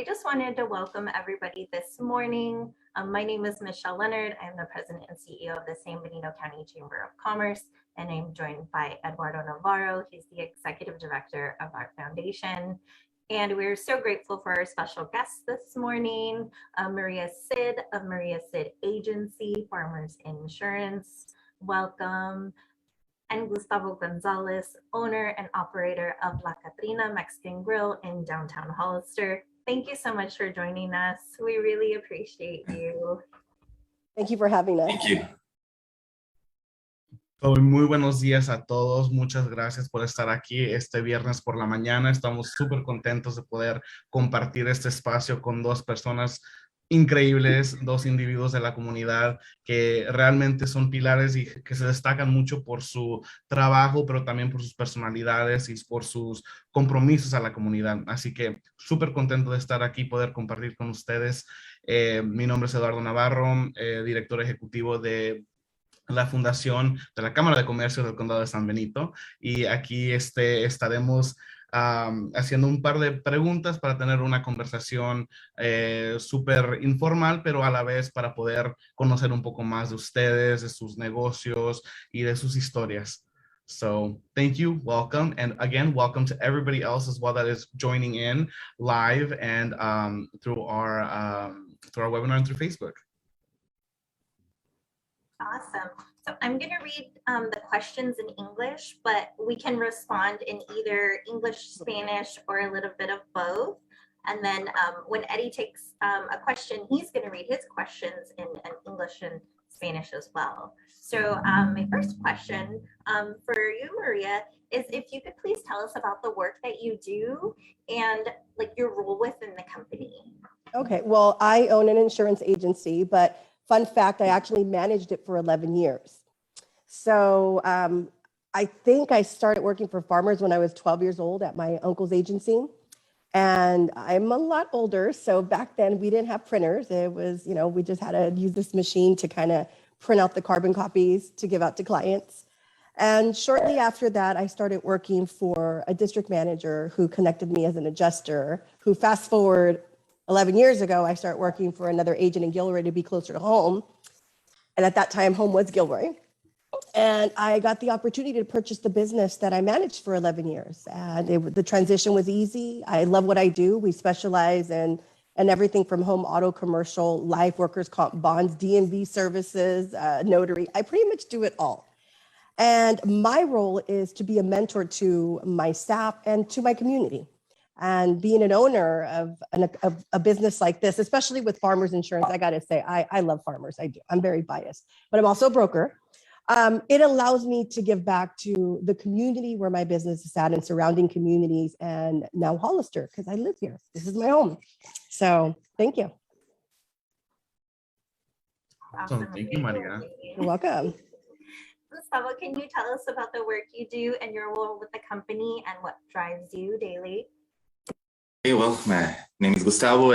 just wanted to welcome everybody this morning. My name is Michelle Leonard. I'm the president and CEO of the San Benito County Chamber of Commerce, and I'm joined by Eduardo Navarro. He's the executive director of our foundation. And we're so grateful for our special guests this morning, Maria Sid of Maria Sid Agency, Farmers Insurance. Welcome. And Gustavo Gonzalez, owner and operator of La Catrina Mexican Grill in downtown Hollister. Thank you so much for joining us. We really appreciate you. Thank you for having us. Thank you. Muy buenos días a todos. Muchas gracias por estar aquí este viernes por la mañana. Estamos súper contentos de poder compartir este espacio con dos personas increíbles, dos individuos de la comunidad que realmente son pilares y que se destacan mucho por su trabajo, pero también por sus personalidades y por sus compromisos a la comunidad. Así que súper contento de estar aquí, poder compartir con ustedes. Mi nombre es Eduardo Navarro, director ejecutivo de la fundación de la Cámara de Comercio del Condado de San Benito, y aquí estaremos haciendo un par de preguntas para tener una conversación súper informal, pero a la vez para poder conocer un poco más de ustedes, de sus negocios y de sus historias. So thank you, welcome, and again, welcome to everybody else as well that is joining in live and through our webinar and through Facebook. Awesome. So I'm going to read the questions in English, but we can respond in either English, Spanish, or a little bit of both. And then when Eddie takes a question, he's going to read his questions in English and Spanish as well. So my first question for you, Maria, is if you could please tell us about the work that you do and like your role within the company. Okay, well, I own an insurance agency, but fun fact, I actually managed it for 11 years. So I think I started working for farmers when I was 12 years old at my uncle's agency. And I'm a lot older. So back then we didn't have printers. It was, you know, we just had to use this machine to kind of print out the carbon copies to give out to clients. And shortly after that, I started working for a district manager who connected me as an adjuster, who fast forward 11 years ago, I started working for another agent in Gilroy to be closer to home. And at that time, home was Gilroy. And I got the opportunity to purchase the business that I managed for 11 years. And the transition was easy. I love what I do. We specialize in everything from home, auto, commercial, life, workers' comp, bonds, DMV services, notary. I pretty much do it all. And my role is to be a mentor to my staff and to my community. And being an owner of a business like this, especially with Farmers Insurance, I got to say, I love farmers. I do. I'm very biased, but I'm also a broker. It allows me to give back to the community where my business is at and surrounding communities, and now Hollister, because I live here. This is my home. So thank you. Awesome. Thank you, Maria. You're welcome. Gustavo, can you tell us about the work you do and your role with the company and what drives you daily? Hey, well, my name is Gustavo.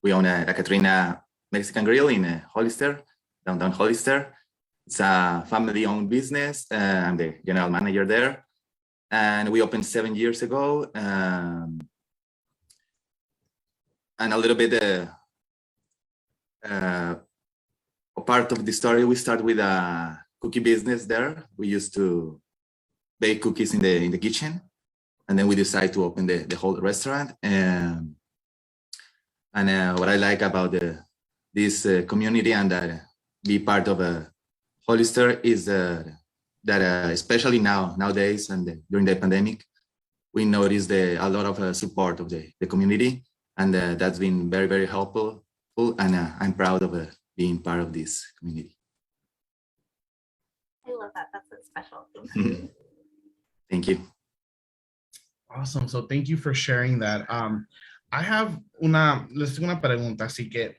We own a Catrina Mexican Grill in Hollister, downtown Hollister. It's a family-owned business. I'm the general manager there. And we opened 7 years ago. And a little bit a part of the story, we started with a cookie business there. We used to bake cookies in the kitchen. And then we decided to open the whole restaurant. And what I like about this community and that be part of Hollister is that especially nowadays and during the pandemic, we noticed a lot of support of the community. And that's been very, very helpful. And I'm proud of being part of this community. I love that. That's a special thing. Thank you. Awesome. So thank you for sharing that. Les tengo una pregunta, así que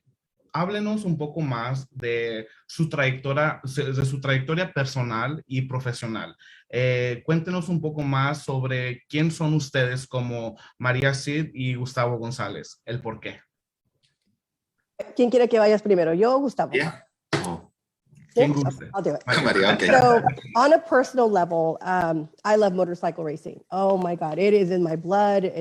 háblenos un poco más de su trayectoria personal y profesional. Cuéntenos un poco más sobre quién son ustedes como María Sid y Gustavo González, el por qué. ¿Quién quiere que vayas primero? ¿Yo o Gustavo? Yeah. Okay, I'll do it. Maria, okay. So on a personal level, I love motorcycle racing. Oh my God, it is in my blood.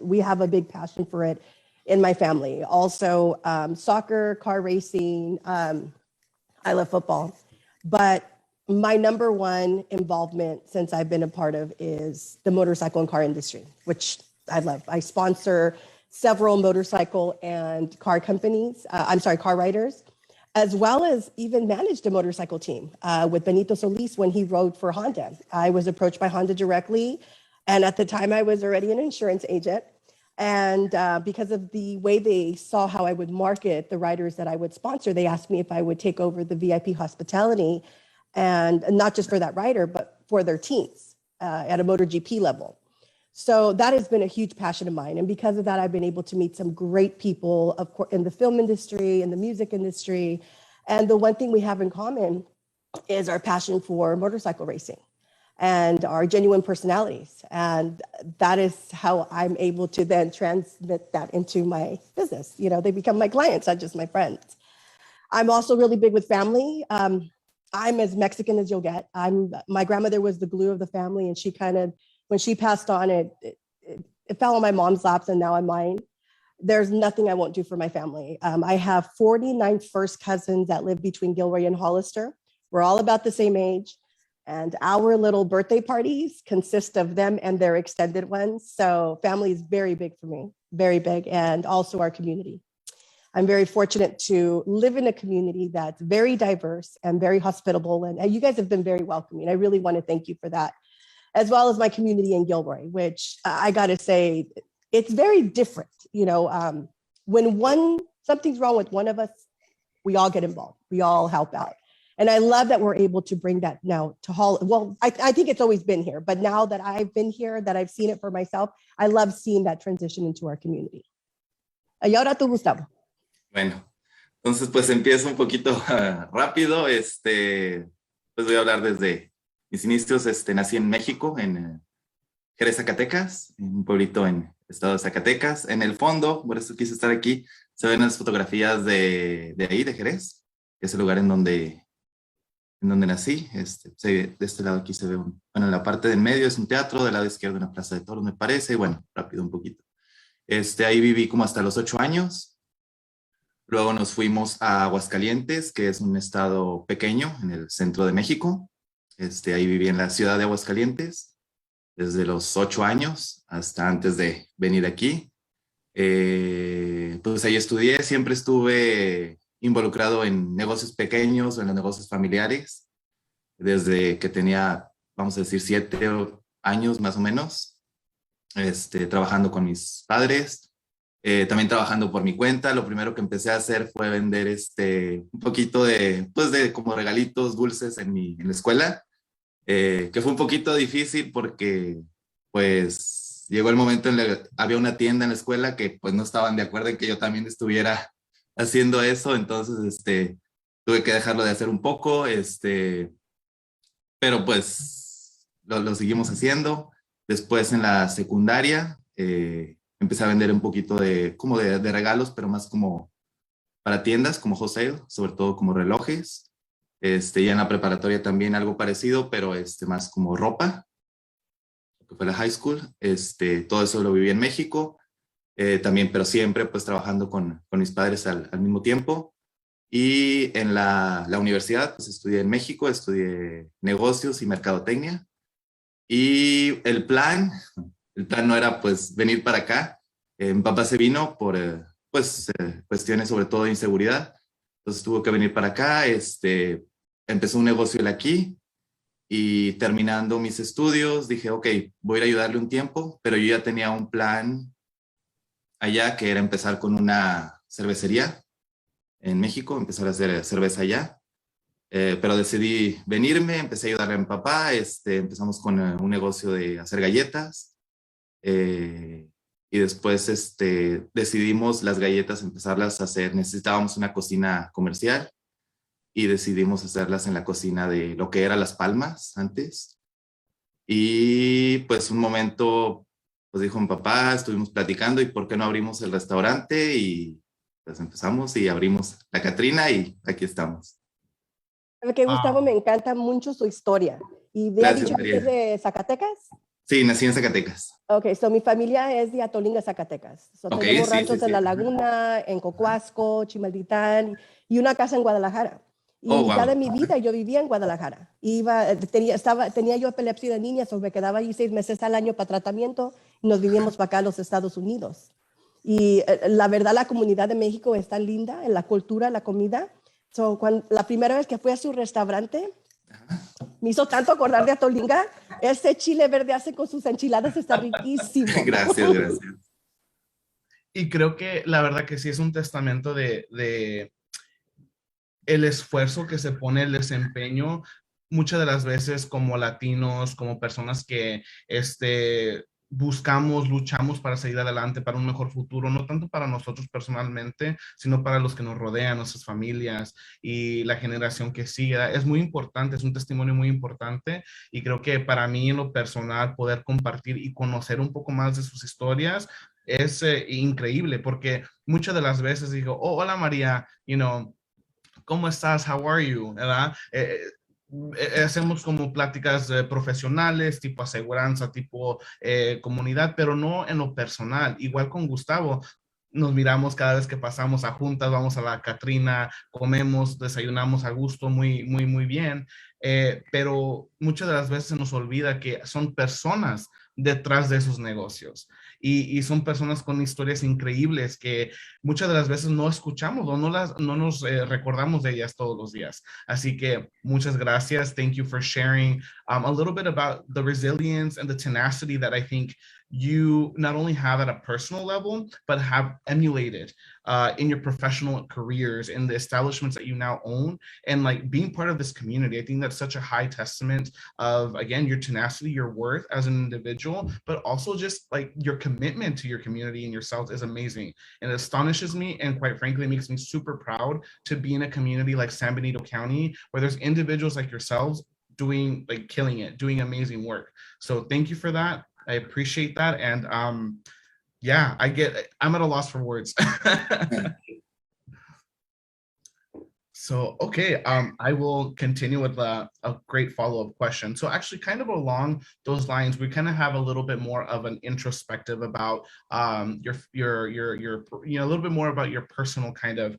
We have a big passion for it. in my family. Also, soccer, car racing. I love football. But my number one involvement since I've been a part of is the motorcycle and car industry, which I love. I sponsor several motorcycle and car companies, car riders, as well as even managed a motorcycle team with Benito Solis when he rode for Honda. I was approached by Honda directly. And at the time I was already an insurance agent. And because of the way they saw how I would market the riders that I would sponsor, they asked me if I would take over the VIP hospitality, and not just for that rider, but for their teams at a MotoGP level. So that has been a huge passion of mine. And because of that, I've been able to meet some great people, of course, in the film industry, in the music industry. And the one thing we have in common is our passion for motorcycle racing and our genuine personalities. And that is how I'm able to then transmit that into my business. You know, they become my clients, not just my friends. I'm also really big with family. I'm as Mexican as you'll get. My grandmother was the glue of the family, and she kind of, when she passed on, it fell on my mom's laps, and now on mine. There's nothing I won't do for my family. I have 49 first cousins that live between Gilroy and Hollister. We're all about the same age. And our little birthday parties consist of them and their extended ones. So family is very big for me, very big, and also our community. I'm very fortunate to live in a community that's very diverse and very hospitable. And you guys have been very welcoming. I really want to thank you for that, as well as my community in Gilroy, which I got to say, it's very different. You know, when something's wrong with one of us, we all get involved. We all help out. And I love that we're able to bring that now to Well, I think it's always been here, but now that I've been here, that I've seen it for myself, I love seeing that transition into our community. Y ahora tú, Gustavo. Bueno, entonces pues empiezo un poquito rápido. Pues voy a hablar desde mis inicios. Nací en México, en Jerez, Zacatecas, en un pueblito en el estado de Zacatecas. En el fondo, por eso quise estar aquí, se ven las fotografías de ahí, de Jerez, que es el lugar en donde nací. De este lado aquí se ve, bueno, en la parte del medio es un teatro, del lado izquierdo una plaza de toros, me parece, y bueno, rápido un poquito. Ahí viví como hasta los 8 años. Luego nos fuimos a Aguascalientes, que es un estado pequeño en el centro de México. Ahí viví en la ciudad de Aguascalientes desde los 8 años hasta antes de venir aquí. Pues ahí estudié, siempre estuve involucrado en negocios pequeños o en los negocios familiares, desde que tenía, vamos a decir, 7 años más o menos, trabajando con mis padres. También trabajando por mi cuenta. Lo primero que empecé a hacer fue vender un poquito de como regalitos dulces en la escuela, que fue un poquito difícil porque pues llegó el momento en el que había una tienda en la escuela que pues no estaban de acuerdo en que yo también estuviera haciendo eso, entonces tuve que dejarlo de hacer un poco, pero pues lo seguimos haciendo. Después en la secundaria empecé a vender un poquito de regalos, pero más como para tiendas, como wholesale, sobre todo como relojes. Ya en la preparatoria también algo parecido, pero más como ropa, que fue la high school. Todo eso lo viví en México, también, pero siempre pues trabajando con mis padres al mismo tiempo. Y en la universidad, pues estudié en México, estudié negocios y mercadotecnia. Y el plan no era pues venir para acá. Mi papá se vino por cuestiones sobre todo de inseguridad. Entonces tuvo que venir para acá. Empezó un negocio él aquí y terminando mis estudios dije, ok, voy a ir a ayudarle un tiempo, pero yo ya tenía un plan allá que era empezar con una cervecería en México, empezar a hacer cerveza allá. Pero decidí venirme, empecé a ayudarle a mi papá. Empezamos con un negocio de hacer galletas. Y después decidimos las galletas empezarlas a hacer. Necesitábamos una cocina comercial y decidimos hacerlas en la cocina de lo que era Las Palmas antes. Y pues un momento, pues dijo mi papá, estuvimos platicando y ¿por qué no abrimos el restaurante? Y pues empezamos y abrimos la Catrina y aquí estamos. Que Gustavo, me encanta mucho su historia. ¿Y me ha Gracias, dicho que María. es de Zacatecas? Sí, nací en Zacatecas. Ok, so mi familia es de Atolinga, Zacatecas. So Ok, tenemos sí, sí, ranchos en sí. La Laguna, en Cocuasco, Chimalditán y una casa en Guadalajara. Y Oh, mitad de wow. mi vida yo vivía en Guadalajara. Tenía yo epilepsia de niña, so me quedaba allí 6 meses al año para tratamiento y nos vivíamos para acá a los Estados Unidos. Y la verdad, la comunidad de México es tan linda en la cultura, la comida. So, la primera vez que fui a su restaurante, me hizo tanto acordar de Atolinga. Ese chile verde hace con sus enchiladas está riquísimo. Gracias, gracias. Y creo que la verdad que sí es un testamento de el esfuerzo que se pone, el desempeño, muchas de las veces como latinos, como personas que buscamos, luchamos para seguir adelante, para un mejor futuro, no tanto para nosotros personalmente, sino para los que nos rodean, nuestras familias y la generación que sigue. Es muy importante, es un testimonio muy importante y creo que para mí en lo personal poder compartir y conocer un poco más de sus historias es increíble porque muchas de las veces digo, oh, hola María, ¿cómo estás? How are you? ¿Verdad? Hacemos como pláticas profesionales, tipo aseguranza, tipo comunidad, pero no en lo personal. Igual con Gustavo, nos miramos cada vez que pasamos a juntas, vamos a la Catrina, comemos, desayunamos a gusto, muy, muy, muy bien. Pero muchas de las veces se nos olvida que son personas detrás de esos negocios y son personas con historias increíbles que muchas de las veces no escuchamos o no nos recordamos de ellas todos los días. Así que muchas gracias. Thank you for sharing a little bit about the resilience and the tenacity that I think you not only have at a personal level, but have emulated in your professional careers, in the establishments that you now own, and like being part of this community. I think that's such a high testament of, again, your tenacity, your worth as an individual, but also just like your commitment to your community and yourself is amazing. And it astonishes me and quite frankly makes me super proud to be in a community like San Benito County where there's individuals like yourselves doing like killing it, doing amazing work. So thank you for that. I appreciate that. And yeah, I'm at a loss for words. So, okay, I will continue with a great follow-up question. So actually kind of along those lines, we kind of have a little bit more of an introspective about a little bit more about your personal kind of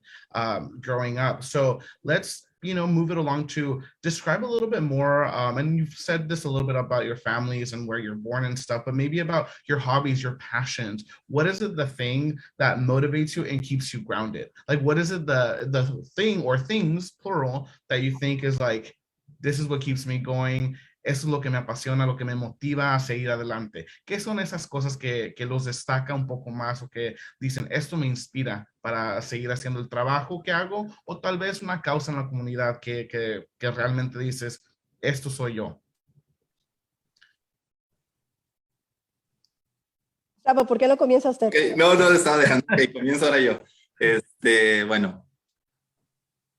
growing up. So let's, move it along to describe a little bit more. And you've said this a little bit about your families and where you're born and stuff, but maybe about your hobbies, your passions. What is it the thing that motivates you and keeps you grounded? Like, what is it the thing or things, plural, that you think is like, this is what keeps me going? Eso es lo que me apasiona, lo que me motiva a seguir adelante. ¿Qué son esas cosas que los destaca un poco más o que dicen, esto me inspira para seguir haciendo el trabajo que hago? O tal vez una causa en la comunidad que realmente dices, esto soy yo. Gustavo, ¿por qué no comienza usted? Okay. No, estaba dejando. Ok, comienzo ahora yo. Bueno.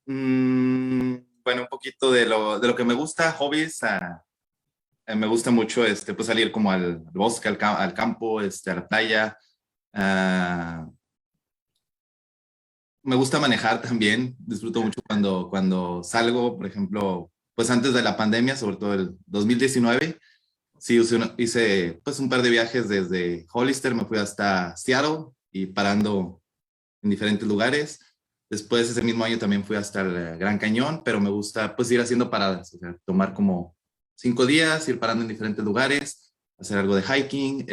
Bueno, un poquito de lo que me gusta, hobbies. Me gusta mucho pues salir como al bosque, al campo, a la playa. Me gusta manejar también. Disfruto mucho cuando salgo, por ejemplo, pues antes de la pandemia, sobre todo el 2019. Sí, hice pues un par de viajes desde Hollister, me fui hasta Seattle y parando en diferentes lugares. Después ese mismo año también fui hasta el Gran Cañón, pero me gusta pues ir haciendo paradas, o sea, tomar como 5 días, ir parando en diferentes lugares, hacer algo de hiking,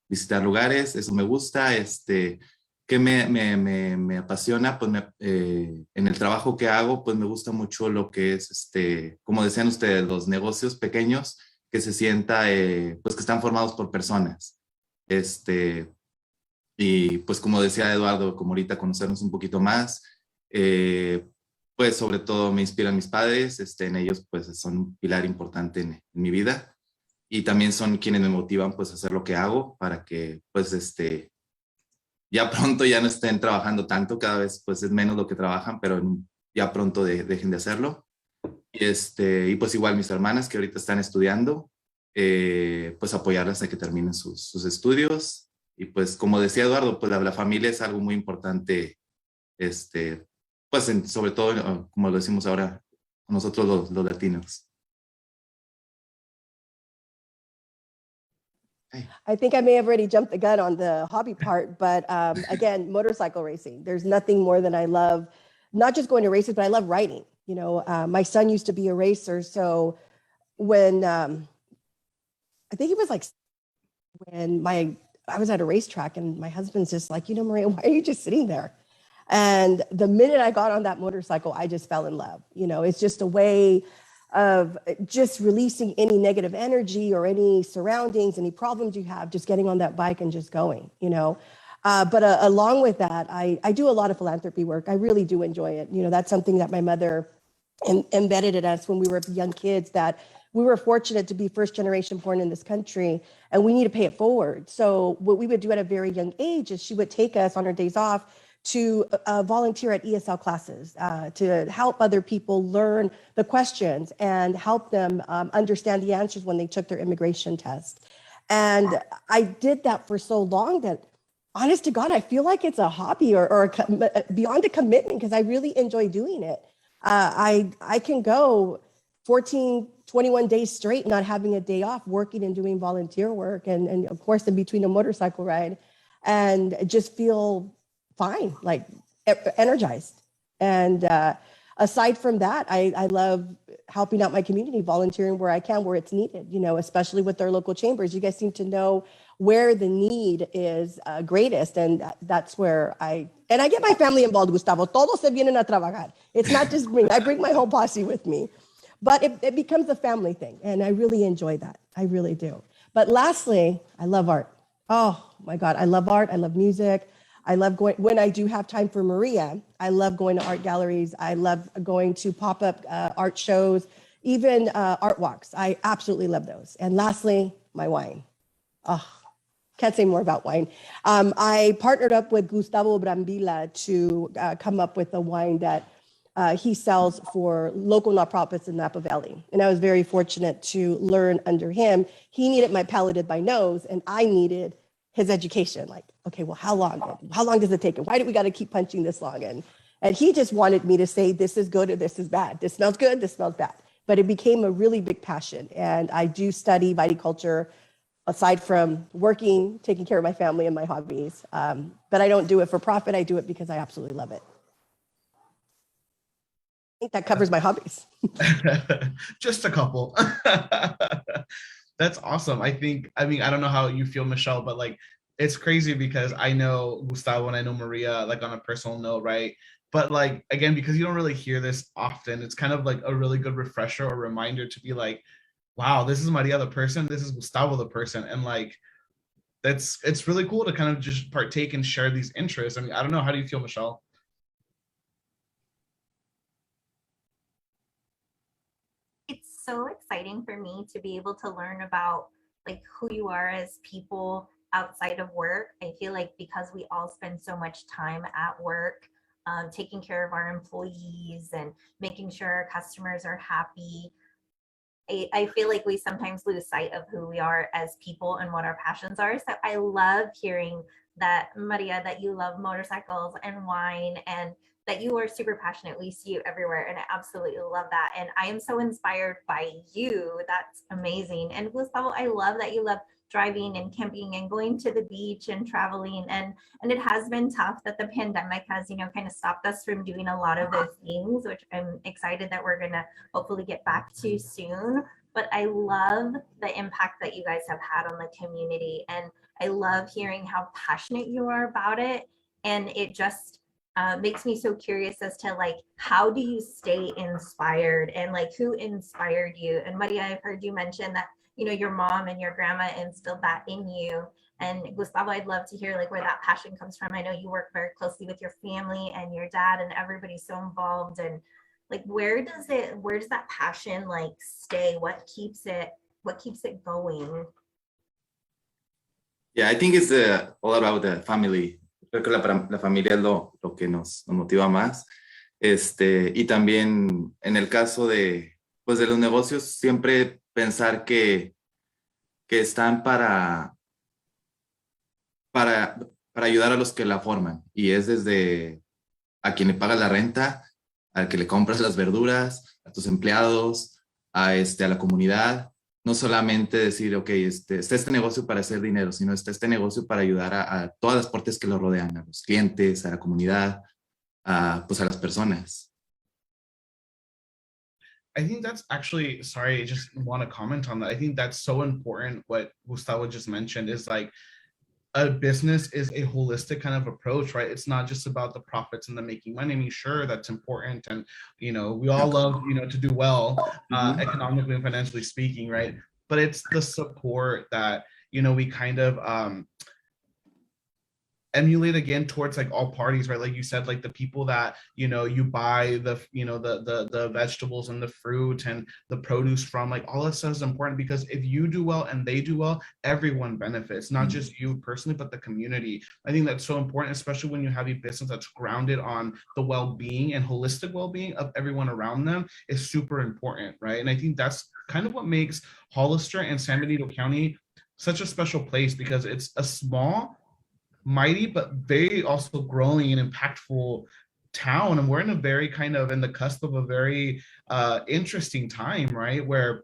visitar lugares, eso me gusta. Que me apasiona, pues en el trabajo que hago, pues me gusta mucho lo que es, como decían ustedes, los negocios pequeños que se sienta, pues que están formados por personas. Y pues como decía Eduardo, como ahorita conocernos un poquito más, pues sobre todo me inspiran mis padres, en ellos pues son un pilar importante en mi vida y también son quienes me motivan pues a hacer lo que hago para que pues ya pronto ya no estén trabajando tanto, cada vez pues es menos lo que trabajan, pero ya pronto dejen de hacerlo. Y pues igual mis hermanas que ahorita están estudiando, pues apoyarlas a que terminen sus estudios. Y pues como decía Eduardo, pues la familia es algo muy importante, pues sobre todo, como lo decimos ahora, nosotros los latinos. I think I may have already jumped the gun on the hobby part, but again, motorcycle racing. There's nothing more than I love, not just going to races, but I love riding. You know, my son used to be a racer. So when I think it was like when I was at a racetrack and my husband's just like, you know, Maria, why are you just sitting there? And the minute I got on that motorcycle, I just fell in love. You know, it's just a way of just releasing any negative energy or any surroundings, any problems you have, just getting on that bike and just going, you know. But along with that, I do a lot of philanthropy work. I really do enjoy it. You know, that's something that my mother embedded in us when we were young kids, that we were fortunate to be first generation born in this country and we need to pay it forward. So what we would do at a very young age is she would take us on our days off to volunteer at ESL classes, to help other people learn the questions and help them understand the answers when they took their immigration test. And I did that for so long that, honest to God, I feel like it's a hobby or beyond a commitment, because I really enjoy doing it. I can go 14, 21 days straight not having a day off, working and doing volunteer work, and of course in between a motorcycle ride, and just feel fine, like energized. And aside from that, I love helping out my community, volunteering where I can, where it's needed, you know, especially with our local chambers. You guys seem to know where the need is greatest. And that's where I get my family involved, Gustavo. Todos se vienen a trabajar. It's not just me. I bring my whole posse with me. But it becomes a family thing. And I really enjoy that. I really do. But lastly, I love art. Oh my God, I love art. I love music. I love going, when I do have time for Maria, I love going to art galleries. I love going to pop-up art shows, even art walks. I absolutely love those. And lastly, my wine. Oh, can't say more about wine. I partnered up with Gustavo Brambilla to come up with a wine that he sells for local nonprofits in Napa Valley. And I was very fortunate to learn under him. He needed my palate by nose, and I needed his education. Like, okay, well, how long does it take? And why do we got to keep punching this long? And he just wanted me to say, this is good or this is bad. This smells good, this smells bad. But it became a really big passion. And I do study viticulture aside from working, taking care of my family and my hobbies. But I don't do it for profit. I do it because I absolutely love it. I think that covers my hobbies. Just a couple. That's awesome. I mean, I don't know how you feel, Michelle, but like, it's crazy because I know Gustavo and I know Maria, like on a personal note, right? But like, again, because you don't really hear this often, it's kind of like a really good refresher or reminder to be like, wow, this is Maria the person, this is Gustavo the person. And like, it's really cool to kind of just partake and share these interests. I mean, I don't know, how do you feel, Michelle? So exciting for me to be able to learn about like who you are as people outside of work. I feel like because we all spend so much time at work, taking care of our employees and making sure our customers are happy, I feel like we sometimes lose sight of who we are as people and what our passions are. So I love hearing that, Maria, that you love motorcycles and wine, and that you are super passionate. We see you everywhere, and I absolutely love that. And I am so inspired by you. That's amazing. And Gustavo, I love that you love driving and camping and going to the beach and traveling. And it has been tough that the pandemic has, you know, kind of stopped us from doing a lot of those things, which I'm excited that we're gonna hopefully get back to soon. But I love the impact that you guys have had on the community. And I love hearing how passionate you are about it. And it just makes me so curious as to like, how do you stay inspired, and like who inspired you? And Maria, I've heard you mention that, you know, your mom and your grandma instilled that in you. And Gustavo, I'd love to hear like where that passion comes from. I know you work very closely with your family and your dad, and everybody's so involved. And like, where does that passion like stay? What keeps it going? Yeah, I think it's all about the family. Creo que la familia es lo que nos motiva más. Y también en el caso de los negocios, siempre pensar que están para ayudar a los que la forman. Y es desde a quien le pagas la renta, al que le compras las verduras, a tus empleados, a la comunidad. no solamente decir, ok, está este negocio para hacer dinero, sino está este negocio para ayudar a todas las partes que lo rodean, a los clientes, a la comunidad, pues a las personas. I think that's actually, sorry, I just want to comment on that. I think that's so important. What Gustavo just mentioned is like, a business is a holistic kind of approach, right? It's not just about the profits and the making money. I mean, sure, that's important. And, you know, we all love, you know, to do well, economically and financially speaking, right? But it's the support that, you know, we kind of, emulate again towards like all parties, right? Like you said, like the people that, you know, you buy the, you know, the vegetables and the fruit and the produce from, like all that stuff is important, because if you do well and they do well, everyone benefits, not just you personally, but the community. I think that's so important, especially when you have a business that's grounded on the well-being and holistic well-being of everyone around them is super important, right? And I think that's kind of what makes Hollister and San Benito County such a special place, because it's a small, mighty, but very also growing and impactful town. And we're in a very kind of in the cusp of a very interesting time, right? Where,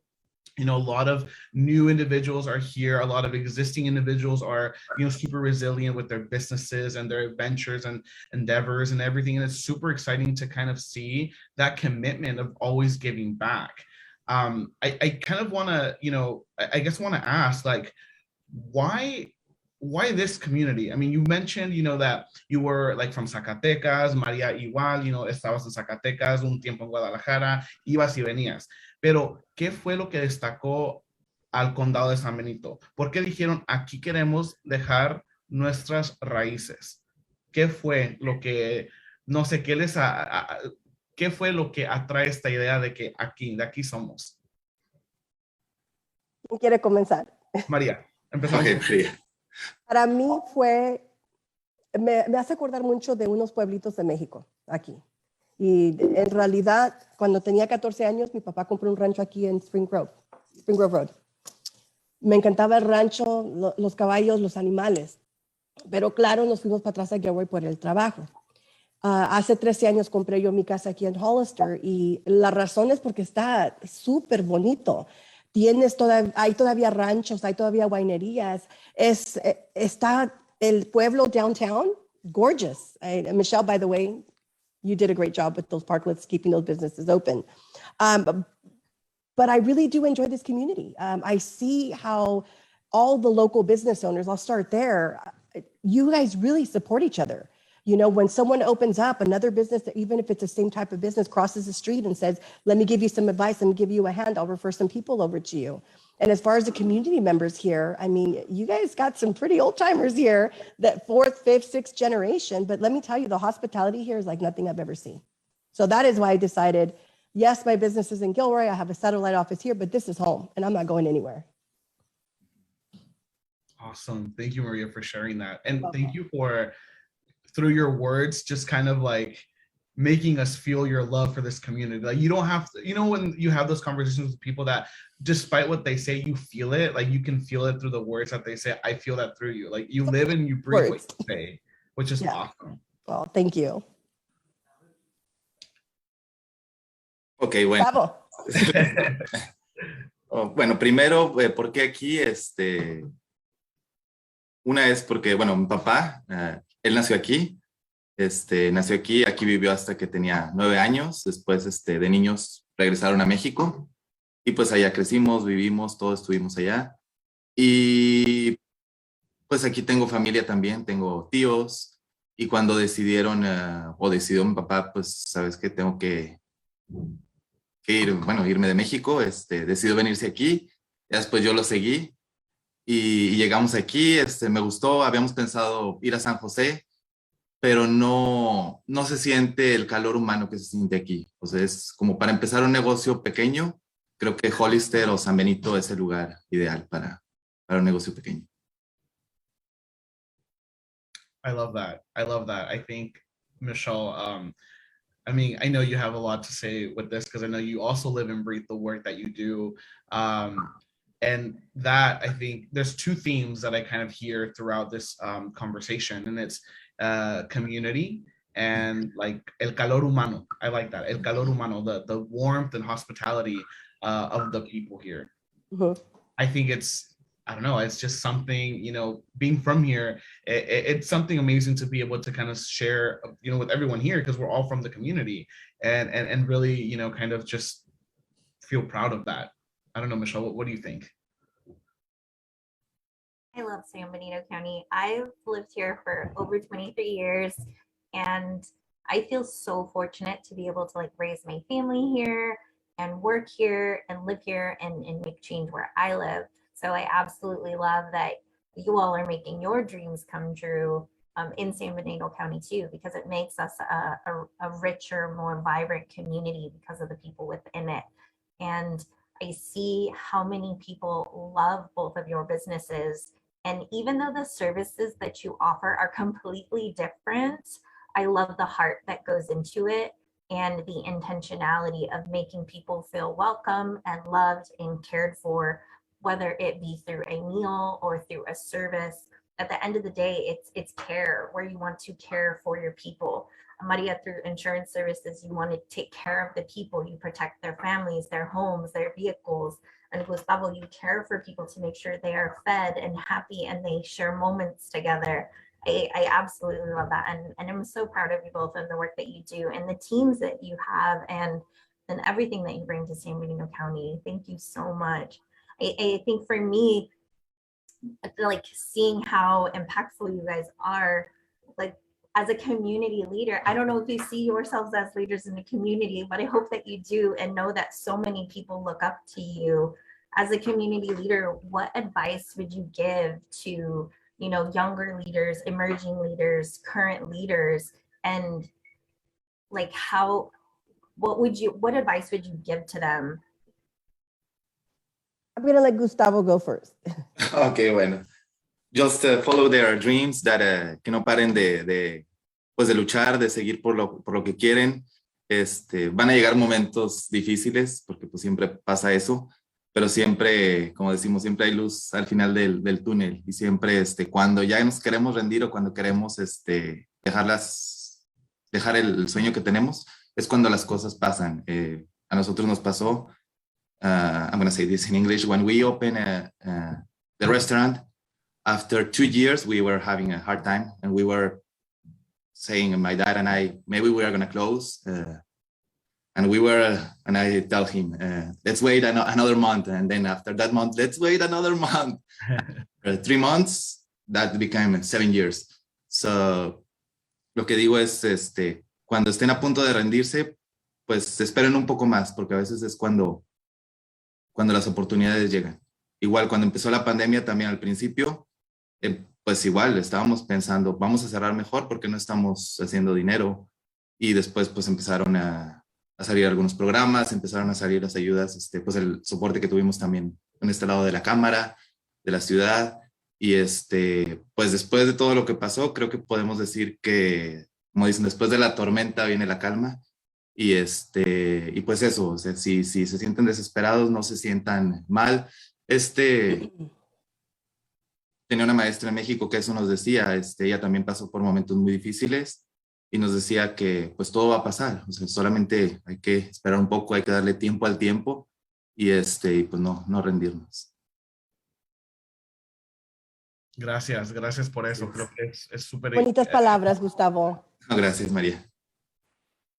you know, a lot of new individuals are here. A lot of existing individuals are, you know, super resilient with their businesses and their ventures and endeavors and everything. And it's super exciting to kind of see that commitment of always giving back. I kind of want to, you know, I guess want to ask, like, why this community? I mean, you mentioned, you know, that you were like from Zacatecas, María igual, you know, estabas en Zacatecas, un tiempo en Guadalajara, ibas y venías. Pero, ¿qué fue lo que destacó al condado de San Benito? ¿Por qué dijeron, aquí queremos dejar nuestras raíces? ¿Qué fue lo que, no sé, qué fue lo que atrae esta idea de que aquí, de aquí somos? ¿Quién quiere comenzar? María, empezamos. Okay, María. Para mí me hace acordar mucho de unos pueblitos de México, aquí. Y en realidad, cuando tenía 14 años, mi papá compró un rancho aquí en Spring Grove Road. Me encantaba el rancho, los caballos, los animales. Pero claro, nos fuimos para atrás a Gilroy por el trabajo. Hace 13 años compré yo mi casa aquí en Hollister, y la razón es porque está súper bonito. Hay todavía ranchos, hay todavía guainerías. Está el pueblo downtown, gorgeous. Michelle, by the way, you did a great job with those parklets, keeping those businesses open. But I really do enjoy this community. I see how all the local business owners, I'll start there, you guys really support each other. You know, when someone opens up another business, that even if it's the same type of business, crosses the street and says, let me give you some advice, let me give you a hand, I'll refer some people over to you. And as far as the community members here, I mean, you guys got some pretty old timers here, that 4th, 5th, 6th generation. But let me tell you, the hospitality here is like nothing I've ever seen. So that is why I decided, yes, my business is in Gilroy. I have a satellite office here, but this is home and I'm not going anywhere. Awesome. Thank you, Maria, for sharing that. And thank you for, through your words, just kind of like making us feel your love for this community. Like, you don't have to, you know, when you have those conversations with people that despite what they say, you feel it, like you can feel it through the words that they say. I feel that through you. Like, you live and you breathe what you say, which is awesome. Well, thank you. Ok, bueno. Bueno, primero, ¿por qué aquí? Una es porque, bueno, mi papá, él nació aquí, aquí vivió hasta que tenía 9 años. Después, de niños, regresaron a México y pues allá crecimos, vivimos, todos estuvimos allá. Y pues aquí tengo familia también, tengo tíos, y cuando decidieron, o decidió mi papá, pues sabes que tengo que irme de México, decidió venirse aquí, y después yo lo seguí. Y llegamos aquí, me gustó, habíamos pensado ir a San José, pero no se siente el calor humano que se siente aquí. O sea, es como para empezar un negocio pequeño, creo que Hollister o San Benito es el lugar ideal para un negocio pequeño. I love that. I think, Michelle, I mean, I know you have a lot to say with this, because I know you also live and breathe the work that you do. And that, I think there's 2 themes that I kind of hear throughout this conversation, and it's community and like el calor humano. I like that. El calor humano, the warmth and hospitality of the people here. Mhm. I think I don't know, it's just something, being from here, it's something amazing to be able to kind of share, with everyone here, because we're all from the community, and really, kind of just feel proud of that. I don't know, Michelle, what do you think? I love San Benito County. I've lived here for over 23 years, and I feel so fortunate to be able to like raise my family here and work here and live here and make change where I live. So I absolutely love that you all are making your dreams come true in San Benito County too, because it makes us a richer, more vibrant community because of the people within it. And I see how many people love both of your businesses. And even though the services that you offer are completely different, I love the heart that goes into it and the intentionality of making people feel welcome and loved and cared for, whether it be through a meal or through a service. At the end of the day, it's care where you want to care for your people. Maria, through insurance services, you want to take care of the people, you protect their families, their homes, their vehicles. And Gustavo, you care for people to make sure they are fed and happy and they share moments together. I absolutely love that. And I'm so proud of you both and the work that you do and the teams that you have and everything that you bring to San Benito County. Thank you so much. I think for me, like seeing how impactful you guys are, like as a community leader, I don't know if you see yourselves as leaders in the community, but I hope that you do and know that so many people look up to you. As a community leader, what advice would you give to, younger leaders, emerging leaders, current leaders, and like what advice would you give to them? I'm going to let Gustavo go first. Ok, bueno. Just follow their dreams, that, que no paren pues de luchar, de seguir por lo que quieren. Van a llegar momentos difíciles, porque pues siempre pasa eso, pero siempre, como decimos, siempre hay luz al final del túnel, y siempre cuando ya nos queremos rendir o cuando queremos dejar el sueño que tenemos, es cuando las cosas pasan. A nosotros nos pasó, I'm going to say this in English, when we opened the restaurant, after 2 years, we were having a hard time, and we were saying, my dad and I, maybe we are going to close. And I tell him, let's wait another month. And then after that month, let's wait another month. 3 months, that became 7 years. So, lo que digo es, cuando estén a punto de rendirse, pues esperen un poco más, porque a veces es cuando las oportunidades llegan. Igual cuando empezó la pandemia también al principio, pues igual estábamos pensando, vamos a cerrar mejor porque no estamos haciendo dinero. Y después pues empezaron a salir algunos programas, empezaron a salir las ayudas, pues el soporte que tuvimos también en este lado de la cámara, de la ciudad. Y pues después de todo lo que pasó, creo que podemos decir que, como dicen, después de la tormenta viene la calma. Y pues eso, o sea, si se sienten desesperados, no se sientan mal. Tenía una maestra en México que eso nos decía, ella también pasó por momentos muy difíciles y nos decía que pues todo va a pasar, o sea, solamente hay que esperar un poco, hay que darle tiempo al tiempo y pues no rendirnos. Gracias por eso, creo que es súper... Bonitas palabras, Gustavo. No, gracias, María.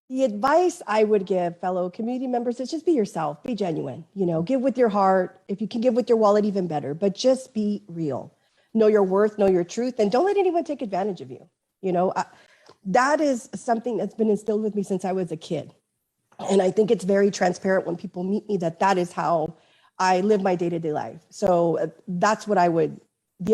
The advice I would give fellow community members is just be yourself, be genuine, give with your heart. If you can give with your wallet, even better, but just be real. Know your worth, know your truth, and don't let anyone take advantage of you. That is something that's been instilled with me since I was a kid. And I think it's very transparent when people meet me that is how I live my day-to-day life. So that's what I would, the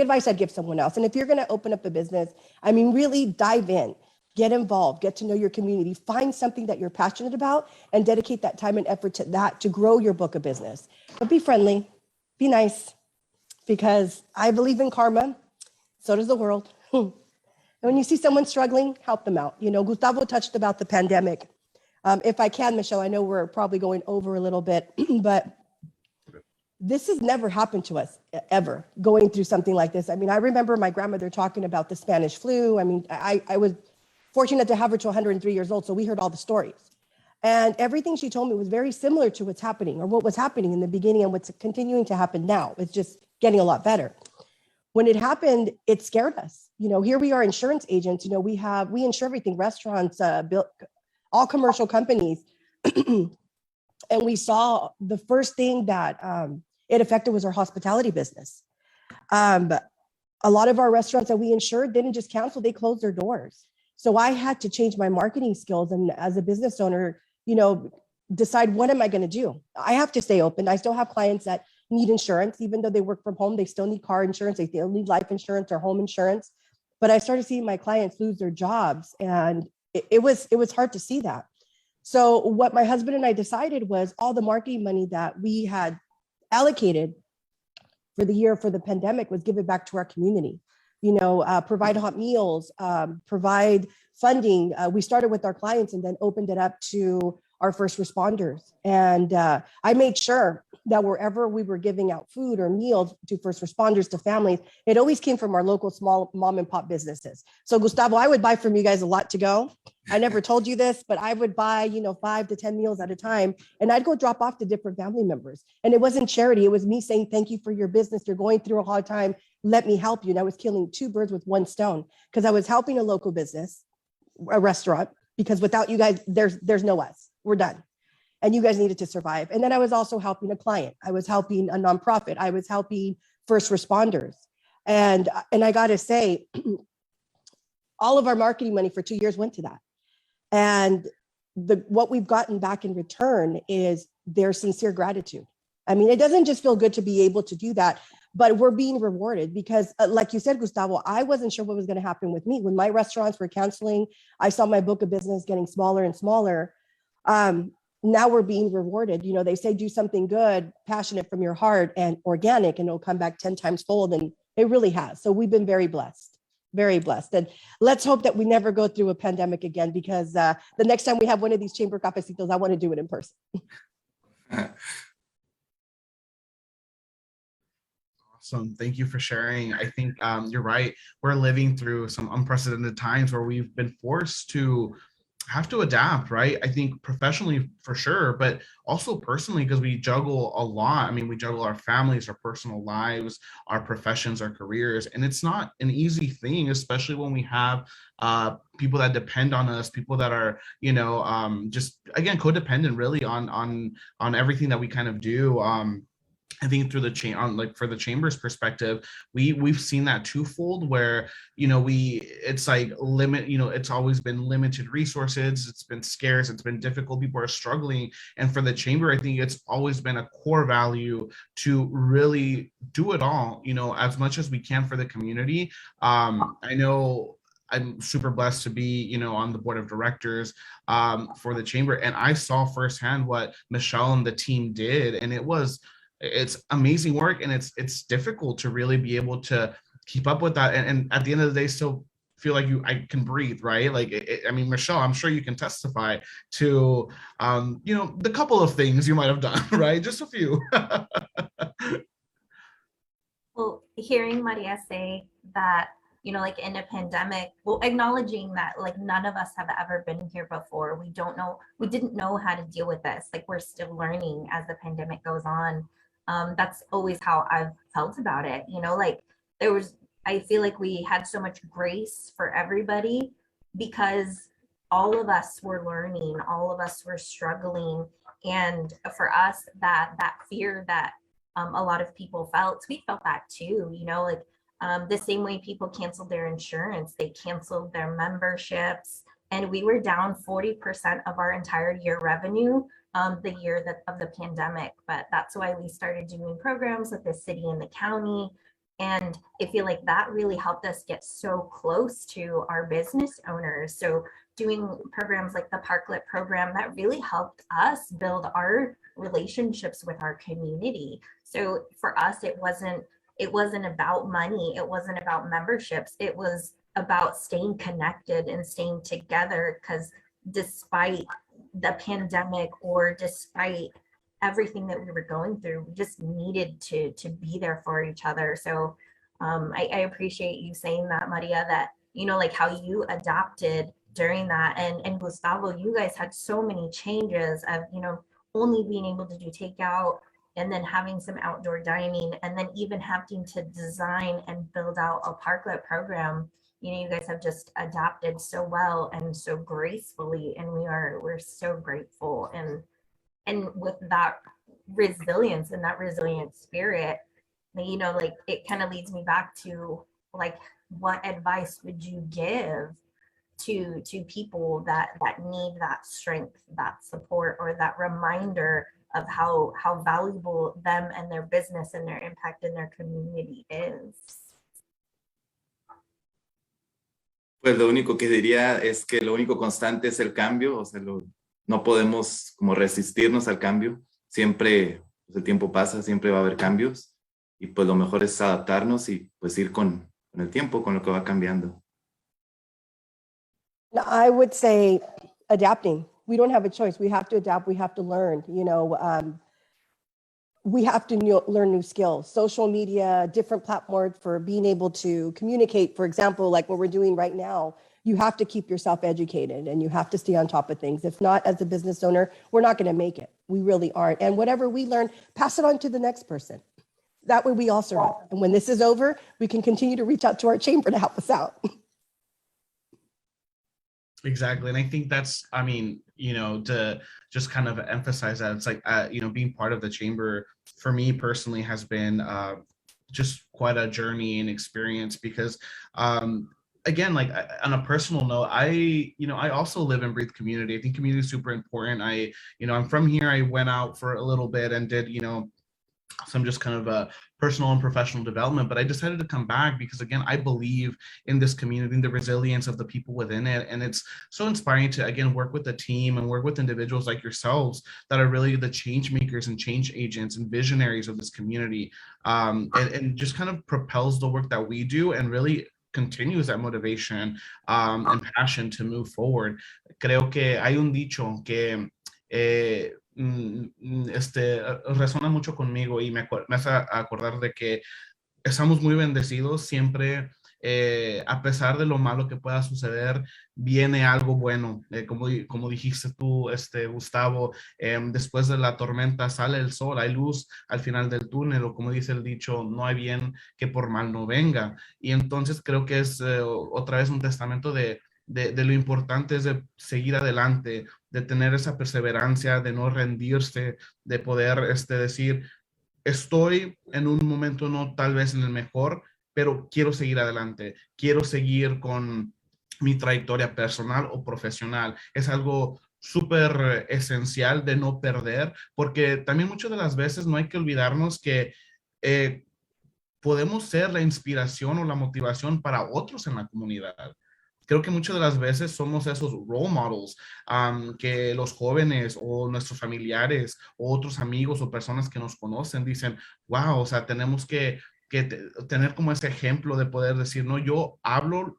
advice I'd give someone else. And if you're going to open up a business, really dive in. Get involved, get to know your community, find something that you're passionate about and dedicate that time and effort to that to grow your book of business. But be friendly, be nice, because I believe in karma. So does the world. And when you see someone struggling, help them out. Gustavo touched about the pandemic. If I can, Michelle, I know we're probably going over a little bit, but this has never happened to us ever, going through something like this. I remember my grandmother talking about the Spanish flu. I was fortunate to have her to 103 years old, so we heard all the stories. And everything she told me was very similar to what's happening or what was happening in the beginning and what's continuing to happen now. It's just getting a lot better. When it happened, it scared us. Here we are, insurance agents. We insure everything, restaurants, all commercial companies. And we saw the first thing that it affected was our hospitality business. A lot of our restaurants that we insured didn't just cancel, they closed their doors. So I had to change my marketing skills. And as a business owner, decide what am I going to do? I have to stay open. I still have clients that need insurance, even though they work from home, they still need car insurance, they still need life insurance or home insurance. But I started seeing my clients lose their jobs, and it was hard to see that. So what my husband and I decided was all the marketing money that we had allocated for the year for the pandemic was give it back to our community. Provide hot meals, provide funding. We started with our clients and then opened it up to our first responders. And I made sure that wherever we were giving out food or meals to first responders, to families, it always came from our local small mom and pop businesses. So Gustavo, I would buy from you guys a lot to go. I never told you this, but I would buy, 5 to 10 meals at a time. And I'd go drop off to different family members. And it wasn't charity. It was me saying, thank you for your business. You're going through a hard time. Let me help you. And I was killing 2 birds with 1 stone because I was helping a local business, a restaurant, because without you guys, there's no us. We're done. And you guys needed to survive. And then I was also helping a client. I was helping a nonprofit. I was helping first responders. And I got to say, all of our marketing money for 2 years went to that. And what we've gotten back in return is their sincere gratitude. I mean, it doesn't just feel good to be able to do that, but we're being rewarded because like you said, Gustavo, I wasn't sure what was going to happen with me. When my restaurants were canceling, I saw my book of business getting smaller and smaller. Now we're being rewarded. They say do something good, passionate from your heart and organic, and it'll come back 10 times fold. And it really has. So we've been very blessed, very blessed. And let's hope that we never go through a pandemic again, because the next time we have one of these Chamber Cafecitos, I want to do it in person. Awesome. Thank you for sharing. I think you're right. We're living through some unprecedented times where we've been forced to have to adapt, right? I think professionally for sure, but also personally, because we juggle a lot. I mean, we juggle our families, our personal lives, our professions, our careers, and it's not an easy thing, especially when we have people that depend on us, people that are, just again codependent really on everything that we kind of do. I think through the for the chamber's perspective, we've seen that twofold where, it's like it's always been limited resources. It's been scarce. It's been difficult. People are struggling. And for the chamber, I think it's always been a core value to really do it all, as much as we can for the community. I know I'm super blessed to be, on the board of directors for the chamber. And I saw firsthand what Michelle and the team did. And it's amazing work, and it's difficult to really be able to keep up with that. And at the end of the day, still feel like I can breathe, right? Like, I mean, Michelle, I'm sure you can testify to, the couple of things you might have done, right? Just a few. Well, hearing Maria say that, like in a pandemic, well, acknowledging that like none of us have ever been here before. We didn't know how to deal with this. Like we're still learning as the pandemic goes on. That's always how I've felt about it. Like I feel like we had so much grace for everybody because all of us were learning, all of us were struggling. And for us, that fear that a lot of people felt, we felt that too, the same way people canceled their insurance, they canceled their memberships, and we were down 40% of our entire year revenue the year of the pandemic. But that's why we started doing programs with the city and the county. And I feel like that really helped us get so close to our business owners. So doing programs like the Parklet program, that really helped us build our relationships with our community. So for us, it wasn't about money. It wasn't about memberships. It was about staying connected and staying together, because despite the pandemic or despite everything that we were going through, we just needed to be there for each other. So I appreciate you saying that, Maria, that, like how you adapted during that. And Gustavo, you guys had so many changes of, only being able to do takeout and then having some outdoor dining and then even having to design and build out a parklet program. You guys have just adapted so well and so gracefully, and we're so grateful. And with that resilience and that resilient spirit, like it kind of leads me back to like, what advice would you give to people that need that strength, that support, or that reminder of how valuable them and their business and their impact in their community is? Pues lo único que diría es que lo único constante es el cambio, o sea, no podemos como resistirnos al cambio. Siempre, pues el tiempo pasa, siempre va a haber cambios y pues lo mejor es adaptarnos y pues ir con el tiempo, con lo que va cambiando. I would say adapting. We don't have a choice. We have to adapt. We have to learn. We have to learn new skills. Social media, different platforms for being able to communicate. For example, like what we're doing right now, you have to keep yourself educated and you have to stay on top of things. If not, as a business owner, we're not going to make it. We really aren't. And whatever we learn, pass it on to the next person. That way we all survive. And when this is over, we can continue to reach out to our chamber to help us out. Exactly. And I think that's, to just kind of emphasize that, it's like, being part of the chamber for me personally has been just quite a journey and experience because, again, like on a personal note, I also live and breathe community. I think community is super important. I'm from here. I went out for a little bit and did, some just kind of personal and professional development, but I decided to come back because, again, I believe in this community and the resilience of the people within it. And it's so inspiring to, again, work with the team and work with individuals like yourselves that are really the change makers and change agents and visionaries of this community. And just kind of propels the work that we do and really continues that motivation and passion to move forward. Creo que hay un dicho que resuena mucho conmigo y me hace acordar de que estamos muy bendecidos siempre, a pesar de lo malo que pueda suceder, viene algo bueno. Como dijiste tú, Gustavo, después de la tormenta sale el sol, hay luz al final del túnel, o como dice el dicho, no hay bien que por mal no venga. Y entonces creo que es otra vez un testamento de lo importante es de seguir adelante, de tener esa perseverancia, de no rendirse, de poder decir, estoy en un momento no tal vez en el mejor, pero quiero seguir adelante, quiero seguir con mi trayectoria personal o profesional. Es algo súper esencial de no perder, porque también muchas de las veces no hay que olvidarnos que podemos ser la inspiración o la motivación para otros en la comunidad. Creo que muchas de las veces somos esos role models que los jóvenes o nuestros familiares o otros amigos o personas que nos conocen dicen, wow, o sea, tenemos que tener como ese ejemplo de poder decir, no, yo hablo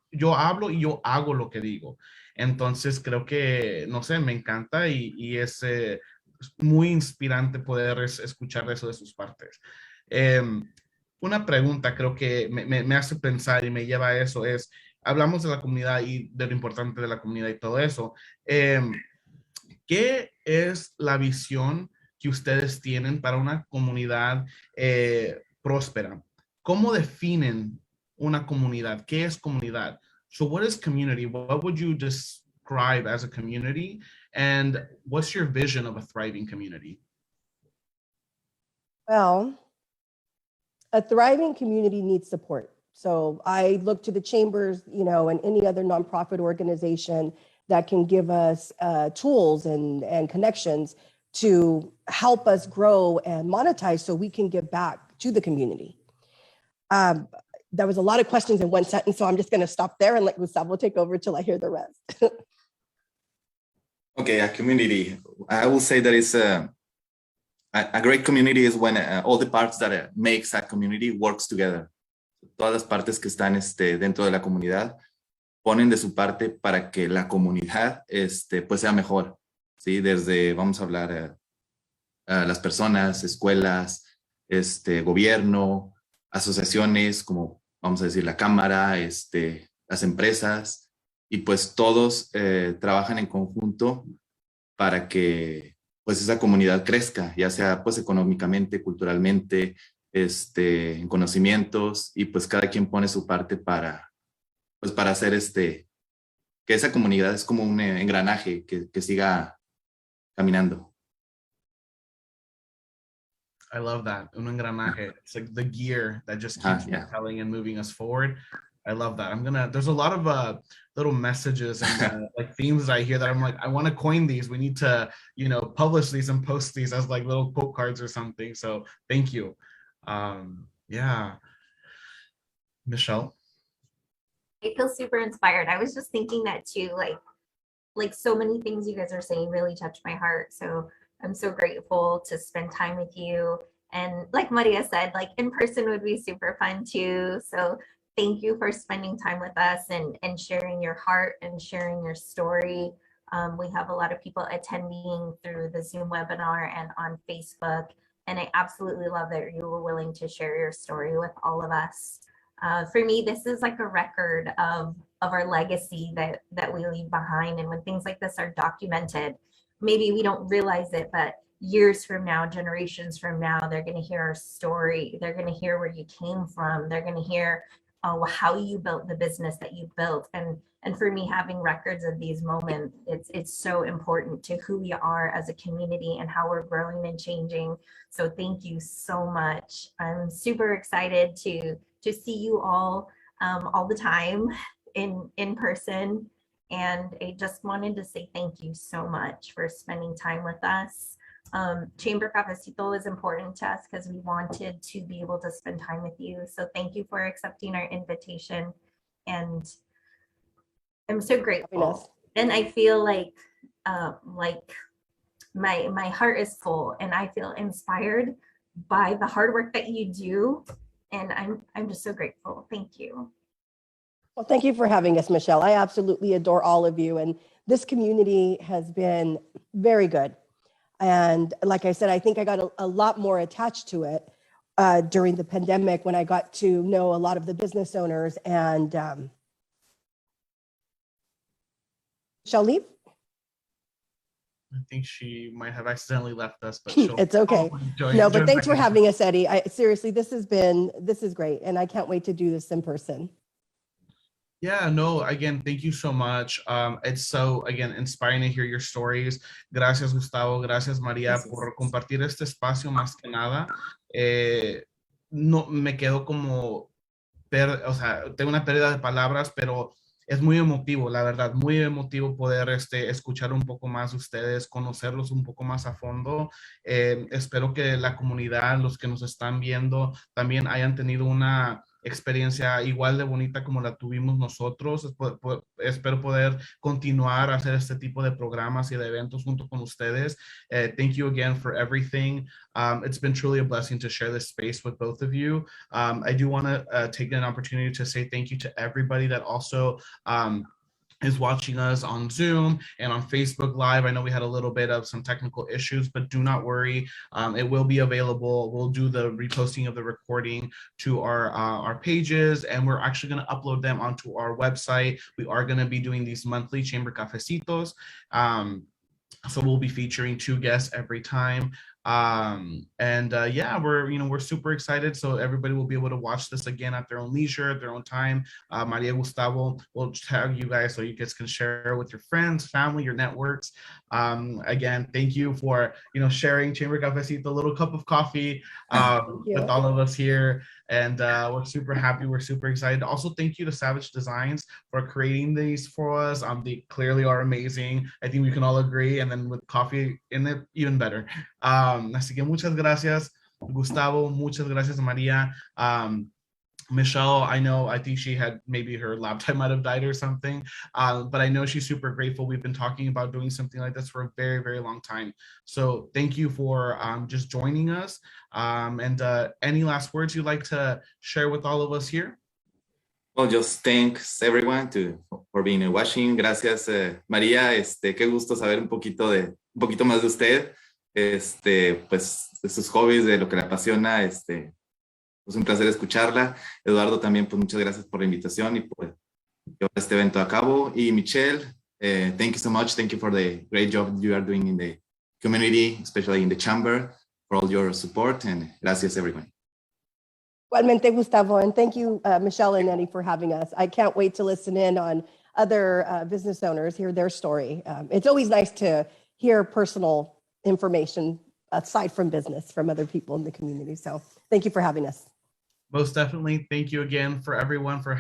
y yo hago lo que digo. Entonces creo que, no sé, me encanta y es muy inspirante poder escuchar eso de sus partes. Una pregunta creo que me hace pensar y me lleva a eso es, hablamos de la comunidad y de lo importante de la comunidad y todo eso. ¿Qué es la visión que ustedes tienen para una comunidad próspera? ¿Cómo definen una comunidad? ¿Qué es comunidad? So what is community? What would you describe as a community? And what's your vision of a thriving community? Well, a thriving community needs support. So I look to the chambers, and any other nonprofit organization that can give us tools and connections to help us grow and monetize so we can give back to the community. There was a lot of questions in one sentence, so I'm just going to stop there and let Gustavo take over till I hear the rest. Okay, a community. I will say that it's a great community is when all the parts that makes a community works together. Todas las partes que están dentro de la comunidad ponen de su parte para que la comunidad pues sea mejor, ¿sí? Desde, vamos a hablar, las personas, escuelas, gobierno, asociaciones, como vamos a decir la cámara, las empresas, y pues todos trabajan en conjunto para que pues esa comunidad crezca, ya sea pues económicamente, culturalmente, en conocimientos, y pues cada quien pone su parte para hacer que esa comunidad es como un engranaje que siga caminando. I love that. Un engranaje. It's like the gear that just keeps Yeah. propelling and moving us forward. I love that. There's a lot of little messages and like themes that I hear that I'm like, I want to coin these. We need to, publish these and post these as like little quote cards or something. So thank you. Yeah. Michelle? I feel super inspired. I was just thinking that too, like so many things you guys are saying really touch my heart. So I'm so grateful to spend time with you. And like Maria said, like in person would be super fun too. So thank you for spending time with us and sharing your heart and sharing your story. We have a lot of people attending through the Zoom webinar and on Facebook. And I absolutely love that you were willing to share your story with all of us. For me, this is like a record of our legacy that we leave behind. And when things like this are documented, maybe we don't realize it, but years from now, generations from now, they're going to hear our story. They're going to hear where you came from. They're going to hear how you built the business that you built. And for me, having records of these moments, it's so important to who we are as a community and how we're growing and changing. So thank you so much. I'm super excited to see you all the time in person. And I just wanted to say thank you so much for spending time with us. Chamber Cafecito is important to us because we wanted to be able to spend time with you. So thank you for accepting our invitation. And I'm so grateful. And I feel like my heart is full and I feel inspired by the hard work that you do. And I'm just so grateful. Thank you. Well, thank you for having us, Michelle. I absolutely adore all of you. And this community has been very good. And like I said, I think I got a lot more attached to it during the pandemic when I got to know a lot of the business owners. And shall leave? I think she might have accidentally left us, but it's okay. No, but thanks for having us, Eddie. Seriously, this is great. And I can't wait to do this in person. Yeah, no, again, thank you so much. It's so, again, inspiring to hear your stories. Gracias, Gustavo. Gracias, María, por compartir este espacio más que nada. No, me quedo como, o sea, tengo una pérdida de palabras, pero es muy emotivo, la verdad, muy emotivo poder escuchar un poco más de ustedes, conocerlos un poco más a fondo. Espero que la comunidad, los que nos están viendo, también hayan tenido una experiencia igual de bonita como la tuvimos nosotros. Espero poder continuar a hacer este tipo de programas y de eventos junto con ustedes. Thank you again for everything. It's been truly a blessing to share this space with both of you. I do want to take an opportunity to say thank you to everybody that also is watching us on Zoom and on Facebook Live. I know we had a little bit of some technical issues, but do not worry. It will be available. We'll do the reposting of the recording to our pages, and we're actually going to upload them onto our website. We are going to be doing these monthly Chamber Cafecitos. So we'll be featuring 2 guests every time. Yeah, we're super excited. So everybody will be able to watch this again at their own leisure, at their own time. Maria, Gustavo will tag you guys so you guys can share with your friends, family, your networks. Again, thank you for sharing Chamber Cafecito, a little cup of coffee with all of us here. And we're super happy. We're super excited. Also, thank you to Savage Designs for creating these for us. They clearly are amazing. I think we can all agree. And then with coffee in it, even better. Así que muchas gracias, Gustavo. Muchas gracias, Maria. Michelle, I think she had maybe her laptop might have died or something, but I know she's super grateful. We've been talking about doing something like this for a very, very long time. So thank you for just joining us. And any last words you'd like to share with all of us here? Well, just thanks everyone for being watching. Gracias, María. Qué gusto saber un poquito más de usted. Pues de sus hobbies, de lo que le apasiona. Pues un placer escucharla. Eduardo también, pues muchas gracias por la invitación y llevar este evento a cabo. Y Michelle, thank you so much. Thank you for the great job you are doing in the community, especially in the chamber, for all your support. And gracias, everyone. Igualmente, Gustavo, and thank you, Michelle and Eddie, for having us. I can't wait to listen in on other business owners, hear their story. It's always nice to hear personal information aside from business from other people in the community. So thank you for having us. Most definitely. Thank you again for everyone for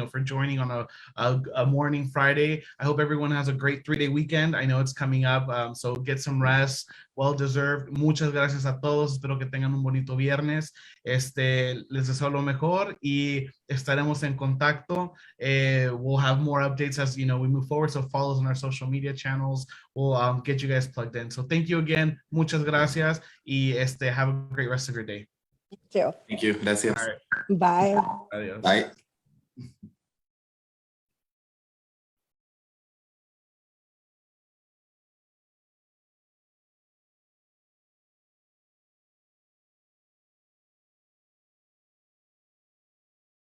for joining on a morning Friday. I hope everyone has a great 3-day weekend. I know it's coming up, so get some rest, well deserved. Muchas gracias a todos. Espero que tengan un bonito viernes. Les deseo lo mejor y estaremos en contacto. We'll have more updates as we move forward. So follow us on our social media channels. We'll get you guys plugged in. So thank you again. Muchas gracias y have a great rest of your day. You too. Thank you. Gracias. All right. Bye. Adios. Bye.